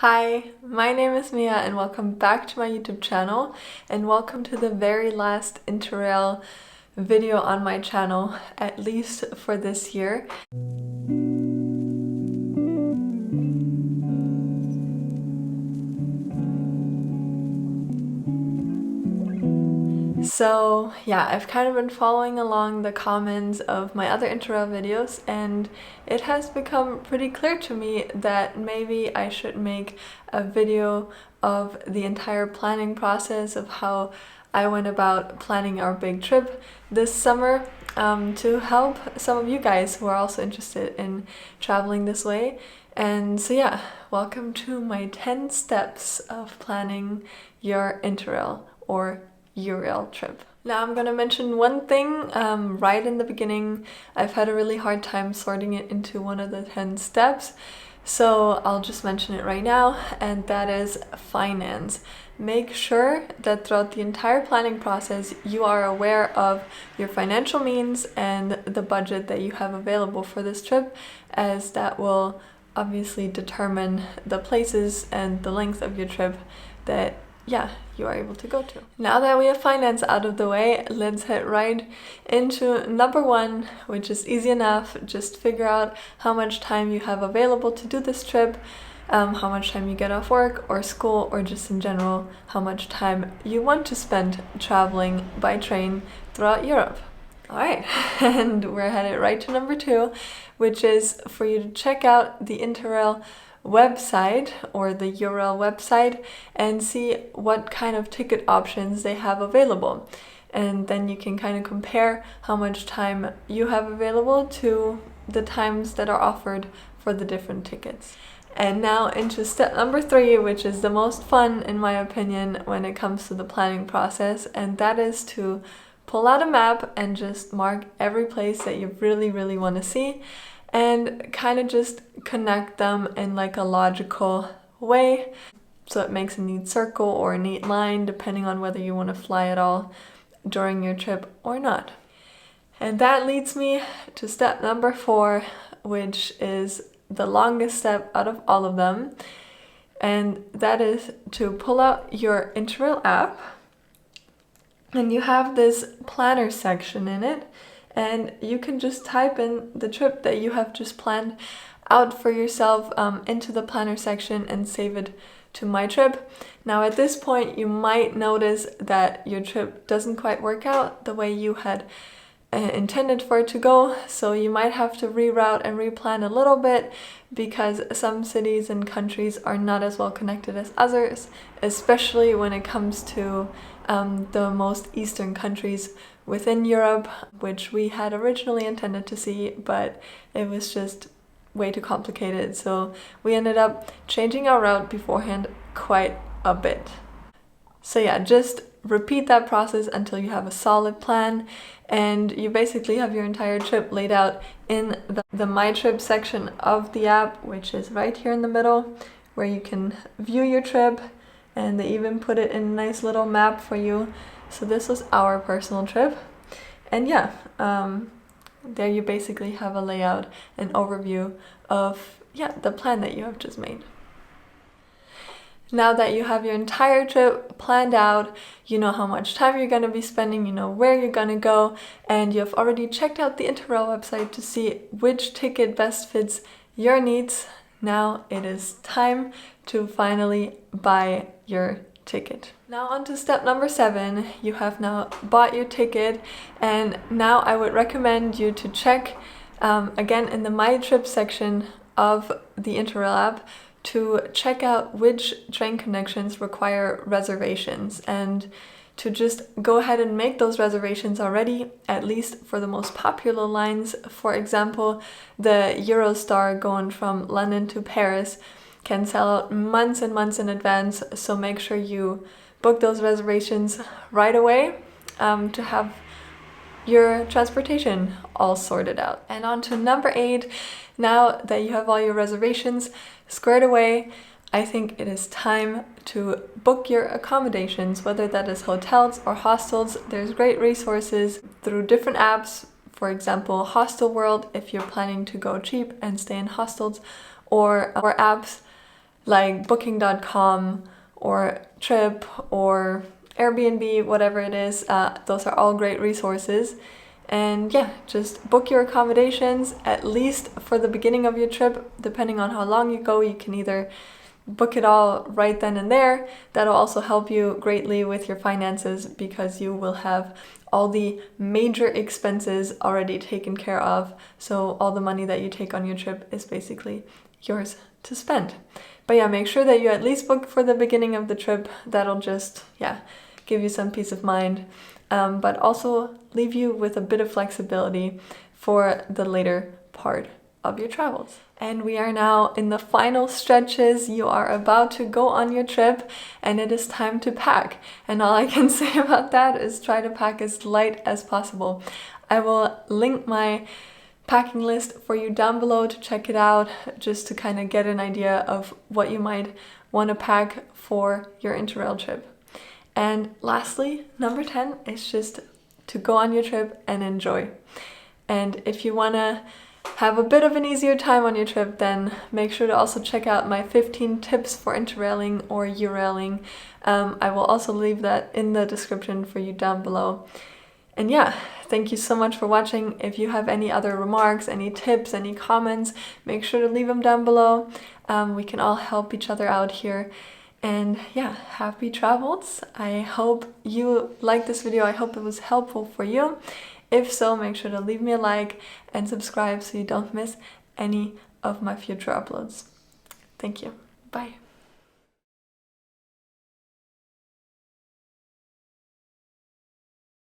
Hi, my name is Mia and welcome back to my YouTube channel and welcome to the very last Interrail video on my channel, at least for this year. So yeah, I've kind of been following along the comments of my other Interrail videos and it has become pretty clear to me that maybe I should make a video of the entire planning process of how I went about planning our big trip this summer to help some of you guys who are also interested in traveling this way. And so yeah, welcome to my 10 steps of planning your Interrail or Eurail trip. Now I'm gonna mention one thing right in the beginning. I've had a really hard time sorting it into one of the 10 steps, so I'll just mention it right now, and that is finance. Make sure that throughout the entire planning process you are aware of your financial means and the budget that you have available for this trip, as that will obviously determine the places and the length of your trip that you are able to go to. Now that we have finance out of the way, let's head right into number one, which is easy enough. Just figure out how much time you have available to do this trip, how much time you get off work or school, or just in general, how much time you want to spend traveling by train throughout Europe. Alright, and we're headed right to number two, which is for you to check out the Interrail website or the Eurail website and see what kind of ticket options they have available. And then you can kind of compare how much time you have available to the times that are offered for the different tickets. And now into step number three, which is the most fun in my opinion when it comes to the planning process, and that is to pull out a map and just mark every place that you really want to see and kind of just connect them in like a logical way. So it makes a neat circle or a neat line depending on whether you want to fly at all during your trip or not. And that leads me to step number four, which is the longest step out of all of them. And that is to pull out your Interrail app. And you have this planner section in it. And you can just type in the trip that you have just planned out for yourself into the planner section and save it to My Trip. Now at this point you might notice that your trip doesn't quite work out the way you had intended for it to go, so you might have to reroute and replan a little bit because some cities and countries are not as well connected as others, especially when it comes to the most eastern countries within Europe, which we had originally intended to see, but it was just way too complicated, so we ended up changing our route beforehand quite a bit. So yeah, just repeat that process until you have a solid plan and you basically have your entire trip laid out in the My Trip section of the app, which is right here in the middle, where you can view your trip, and they even put it in a nice little map for you. So this was our personal trip, and there you basically have a layout and overview of the plan that you have just made. Now that you have your entire trip planned out, you know how much time you're going to be spending, you know where you're going to go, and you've already checked out the Interrail website to see which ticket best fits your needs. Now it is time to finally buy your ticket. Now on to step number 7. You have now bought your ticket, and now I would recommend you to check again in the My Trip section of the Interrail app to check out which train connections require reservations and to just go ahead and make those reservations already, at least for the most popular lines. For example, the Eurostar going from London to Paris can sell out months and months in advance, so make sure you book those reservations right away to have your transportation all sorted out. And on to number 8. Now that you have all your reservations squared away, I think it is time to book your accommodations, whether that is hotels or hostels. There's great resources through different apps, for example Hostel World if you're planning to go cheap and stay in hostels, or apps like booking.com or Trip or Airbnb, whatever it is. Those are all great resources. And yeah, just book your accommodations, at least for the beginning of your trip. Depending on how long you go, you can either book it all right then and there. That'll also help you greatly with your finances, because you will have all the major expenses already taken care of. So all the money that you take on your trip is basically yours to spend. But yeah, make sure that you at least book for the beginning of the trip. That'll just, give you some peace of mind, but also leave you with a bit of flexibility for the later part of your travels. And we are now in the final stretches. You are about to go on your trip and it is time to pack. And all I can say about that is try to pack as light as possible. I will link my packing list for you down below to check it out, just to kind of get an idea of what you might want to pack for your Interrail trip. And lastly, number 10 is just to go on your trip and enjoy. And if you want to have a bit of an easier time on your trip, then make sure to also check out my 15 tips for interrailing or Eurailing. I will also leave that in the description for you down below. And yeah, thank you so much for watching. If you have any other remarks, any tips, any comments, make sure to leave them down below. We can all help each other out here. And yeah, happy travels. I hope you liked this video. I hope it was helpful for you. If so, make sure to leave me a like and subscribe so you don't miss any of my future uploads. Thank you. Bye.